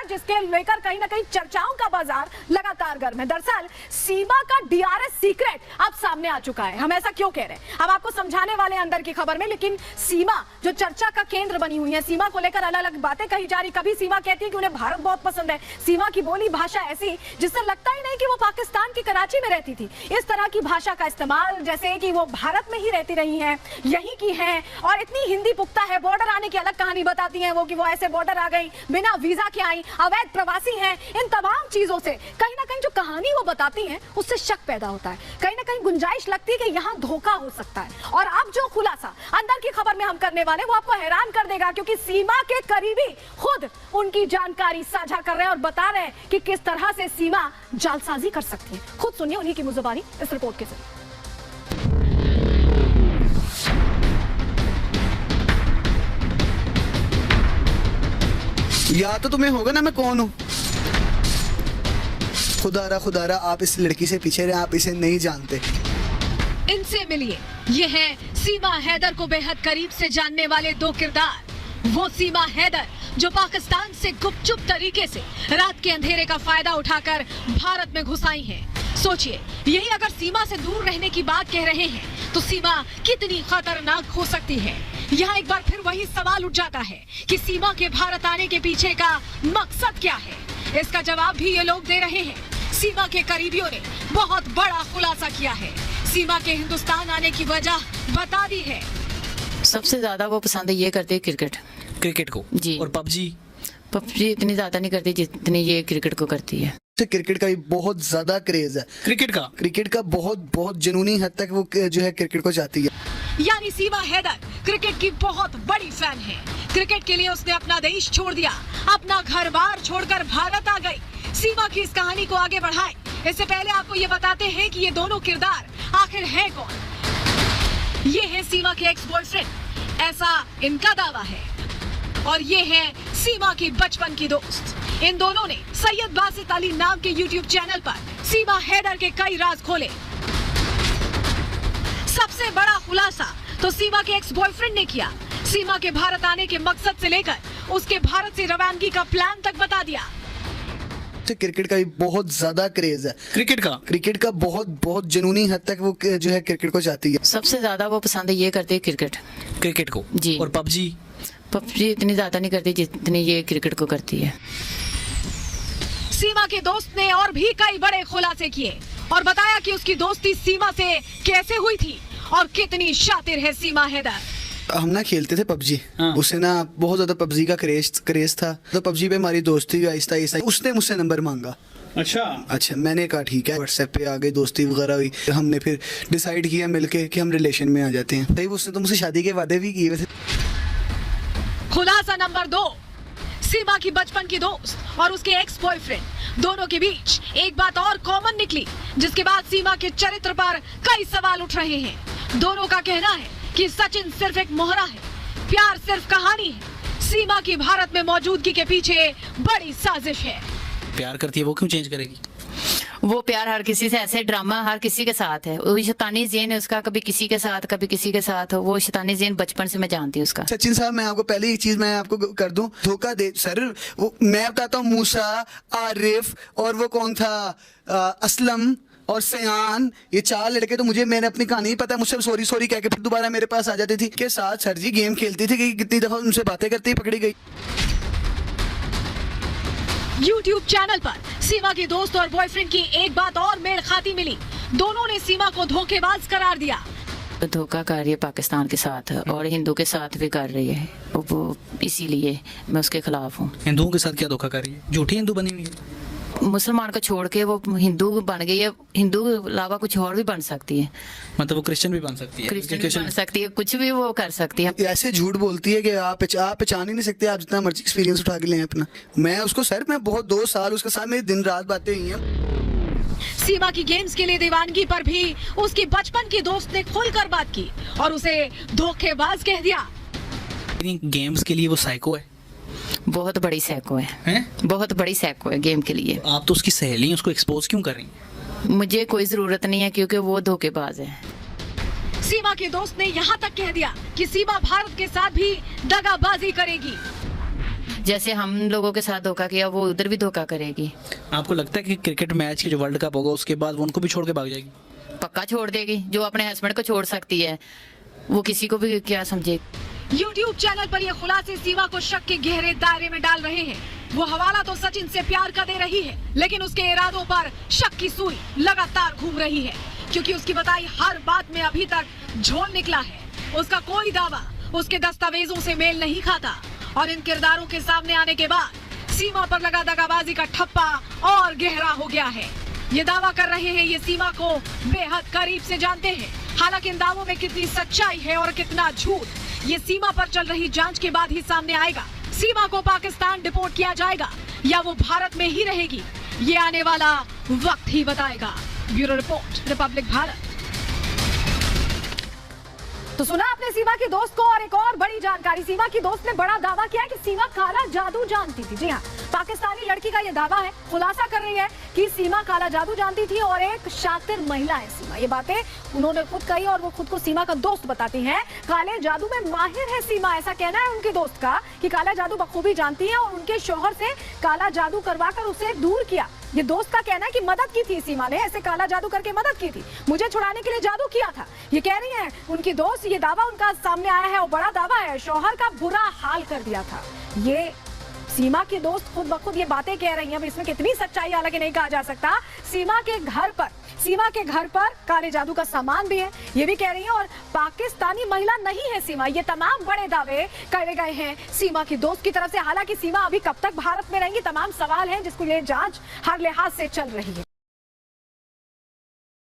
है जिसके लेकर कहीं ना कहीं चर्चाओं का बाजार लगातार गर्म है। दरअसल सीमा का डीआरएस सीक्रेट अब सामने आ चुका है। हम ऐसा क्यों कह रहे हैं, हम आपको समझाने वाले अंदर की खबर में। लेकिन सीमा जो चर्चा का केंद्र बनी हुई है, सीमा को लेकर अलग अलग बातें कही जा रही। कभी सीमा कहती है कि उन्हें भारत बहुत पसंद है, सीमा की बोली भाषा ऐसी जिससे लगता ही नहीं कि वो पाकिस्तान की कराची में रहती थी। इस तरह की भाषा का इस्तेमाल जैसे कि वो भारत में ही रहती रही हैं, यहीं की हैं, और इतनी हिंदी पुख्ता है। बॉर्डर आने की अलग कहानी बताती हैं वो कि वो ऐसे बॉर्डर आ गई, बिना वीजा के आई, अवैध प्रवासी हैं। इन तमाम चीजों से कहीं ना कहीं जो कहानी वो बताती हैं उससे शक पैदा होता है, कहीं ना कहीं गुंजाइश लगती है कि यहाँ धोखा हो सकता है। और अब जो खुलासा अंदर की खबर में हम करने वाले वो आपको हैरान कर देगा, क्योंकि सीमा के करीबी खुद उनकी जानकारी साझा कर रहे हैं और बता रहे हैं कि किस तरह से सीमा जालसाजी कर सकती है। खुद सुनिए उन्हीं की मुज़बानी इस रिपोर्ट के जरिए। या तो तुम्हें होगा ना मैं कौन हूँ। खुदारा आप इस लड़की से पीछे रहे, आप इसे नहीं जानते। इनसे मिलिए, ये है सीमा हैदर को बेहद करीब से जानने वाले दो किरदार। वो सीमा हैदर जो पाकिस्तान से गुपचुप तरीके से रात के अंधेरे का फायदा उठाकर भारत में घुस आई हैं। सोचिए, यही अगर सीमा से दूर रहने की बात कह रहे हैं तो सीमा कितनी खतरनाक हो सकती है। यहाँ एक बार फिर वही सवाल उठ जाता है कि सीमा के भारत आने के पीछे का मकसद क्या है। इसका जवाब भी ये लोग दे रहे हैं। सीमा के करीबियों ने बहुत बड़ा खुलासा किया है। सीमा के हिंदुस्तान आने की वजह बता दी है। सबसे ज्यादा वो पसंद ये करते क्रिकेट को जी। और पबजी इतनी ज्यादा नहीं करती जितनी ये क्रिकेट को करती है। क्रिकेट का भी बहुत ज्यादा क्रेज है। क्रिकेट का बहुत जुनूनी हद तक वो जो है क्रिकेट को चाहती है। यानी सीमा हैदर क्रिकेट की बहुत बड़ी फैन है। क्रिकेट के लिए उसने अपना देश छोड़ दिया, अपना घर बार छोड़कर भारत आ गई। सीमा की इस कहानी को आगे बढ़ाएं, इससे पहले आपको ये बताते हैं कि ये दोनों किरदार आखिर है कौन। ये है सीमा के एक्स बॉयफ्रेंड, ऐसा इनका दावा है, और ये है सीमा की बचपन की दोस्त। इन दोनों ने सैयद बासित अली नाम के YouTube चैनल पर सीमा हैदर के कई राज खोले। सबसे बड़ा खुलासा तो सीमा के एक्स बॉयफ्रेंड ने किया। सीमा के भारत आने के मकसद से लेकर उसके भारत से रवानगी का प्लान तक बता दिया। क्रिकेट का भी बहुत ज्यादा क्रेज है। क्रिकेट का बहुत जुनूनी हद तक वो जो है क्रिकेट को चाहती है। सबसे ज्यादा वो पसंद ये करते क्रिकेट को जी। और पबजी इतनी ज्यादा नहीं करती जितनी ये क्रिकेट को करती है। सीमा के दोस्त ने और भी कई बड़े खुलासे किए और बताया कि उसकी दोस्ती सीमा से कैसे हुई थी और कितनी शातिर है सीमा हैदर। हम ना खेलते थे पबजी, उसे ना बहुत ज्यादा पबजी का क्रेज था, तो पबजी पे हमारी दोस्ती हुई आहिस्ता आहिस्ता। उसने मुझसे नंबर मांगा। अच्छा, मैंने कहा ठीक है, व्हाट्सएप पे आ गई, दोस्ती वगैरह हुई। हमने फिर डिसाइड किया मिलके कि हम रिलेशन में आ जाते हैं। भाई उसने तो मुझसे शादी के वादे भी किए वैसे। खुलासा नंबर 2, सीमा की बचपन की दोस्त और उसके एक्स बॉयफ्रेंड दोनों के बीच एक बात और कॉमन निकली, जिसके बाद सीमा के चरित्र पर कई सवाल उठ रहे हैं। दोनों का कहना है कि सचिन सिर्फ एक मोहरा है, प्यार सिर्फ कहानी है। सीमा की भारत में मौजूदगी के पीछे बड़ी साजिश है। प्यार करती है, वो क्यों चेंज करेगी? वो प्यार हर किसी से, ऐसे ड्रामा हर किसी के साथ है। वो शैतानी ज़ेन है उसका, कभी किसी के साथ कभी किसी के साथ। वो शैतानी ज़ेन बचपन से मैं जानती हूँ उसका। सचिन साहब, मैं आपको पहले एक चीज मैं आपको कर दूं, धोखा दे सर। वो मैं बताता हूँ, मूसा, आरिफ और वो कौन था, असलम और सयान, ये 4 लड़के तो मैंने अपनी कहानी नहीं पता, मुझसे सॉरी कह के फिर दोबारा मेरे पास आ जाती थी। के साथ सर जी गेम खेलती थी कि कितनी दफा उनसे बातें करती पकड़ी गई। YouTube चैनल पर सीमा के दोस्त और बॉयफ्रेंड की एक बात और मेल खाती मिली। दोनों ने सीमा को धोखेबाज करार दिया। धोखा कर रही है पाकिस्तान के साथ और हिंदू के साथ भी कर रही है, वो इसीलिए मैं उसके खिलाफ हूँ। हिंदुओं के साथ क्या धोखा कर रही है? झूठी हिंदू बनी हुई है। मुसलमान को छोड़ के वो हिंदू बन गई है। हिंदू के अलावा कुछ और भी बन सकती है, मतलब वो क्रिश्चियन भी बन सकती है, क्रिश्चियन बन सकती है, कुछ भी वो कर सकती है। ऐसे झूठ बोलती है कि आप पहचान ही नहीं सकते, आप जितना मर्जी एक्सपीरियंस उठा के लें अपना। मैं उसको सर, मैं बहुत 2 साल उसके साथ मेरी दिन रात बातें हुई हैं। सीमा की गेम्स के लिए दीवानगी पर भी उसकी बचपन की दोस्त ने खुलकर बात की और उसे धोखेबाज कह दिया। गेम्स के लिए वो साइको है, बहुत बड़ी सैको है? बहुत बड़ी सैको है गेम के लिए। आप तो उसकी सहेली हैं, उसको एक्सपोज क्यों कर रही हैं? मुझे कोई जरूरत नहीं है, क्योंकि वो धोखेबाज है। सीमा के दोस्त ने यहाँ तक कह दिया कि सीमा भारत के साथ भी दगाबाजी करेगी। जैसे हम लोगों के साथ धोखा किया वो उधर भी धोखा करेगी। आपको लगता है कि क्रिकेट मैच की जो वर्ल्ड कप होगा उसके बाद वो उनको भी छोड़ के भाग जाएगी? पक्का छोड़ देगी। जो अपने हस्बैंड को छोड़ सकती है वो किसी को भी क्या समझेगी। YouTube चैनल पर ये खुलासे सीमा को शक के गहरे दायरे में डाल रहे हैं। वो हवाला तो सचिन से प्यार का दे रही है, लेकिन उसके इरादों पर शक की सुई लगातार घूम रही है, क्योंकि उसकी बताई हर बात में अभी तक झोल निकला है। उसका कोई दावा उसके दस्तावेजों से मेल नहीं खाता और इन किरदारों के सामने आने के बाद सीमा पर लगा दगाबाजी का ठप्पा और गहरा हो गया है। ये दावा कर रहे हैं ये सीमा को बेहद करीब से जानते हैं। हालांकि इन दावों में कितनी सच्चाई है और कितना झूठ, ये सीमा पर चल रही जांच के बाद ही सामने आएगा। सीमा को पाकिस्तान डिपोर्ट किया जाएगा या वो भारत में ही रहेगी, ये आने वाला वक्त ही बताएगा। Bureau report, Republic Bharat. तो सुना आपने सीमा की दोस्त को, और एक और बड़ी जानकारी, सीमा की दोस्त ने बड़ा दावा किया कि सीमा काला जादू जानती थी। जी हाँ, पाकिस्तानी लड़की का ये दावा है, खुलासा कर रही है कि सीमा काला जादू जानती थी और एक शातिर महिला है सीमा। ये बातें उन्होंने खुद कही और वो खुद को सीमा का दोस्त बताती हैं। काले जादू में माहिर है सीमा, ऐसा कहना है उनके दोस्त का कि काला जादू बखूबी जानती है और उनके शौहर से काला जादू करवाकर उसे दूर किया। ये दोस्त का कहना है कि मदद की थी सीमा ने, ऐसे काला जादू करके मदद की थी, मुझे छुड़ाने के लिए जादू किया था। ये कह रही है उनकी दोस्त, ये दावा उनका सामने आया है और बड़ा दावा है, शौहर का बुरा हाल कर दिया था। ये सीमा की दोस्त खुद ब खुद ये बातें कह रही हैं। अब इसमें कितनी सच्चाई हालांकि नहीं कहा जा सकता। सीमा के घर पर काले जादू का सामान भी है, ये भी कह रही है, और पाकिस्तानी महिला नहीं है सीमा। ये तमाम बड़े दावे करे गए हैं सीमा की दोस्त की तरफ से। हालांकि सीमा अभी कब तक भारत में रहेंगी, तमाम सवाल हैं जिसको ये जांच हर लिहाज से चल रही है।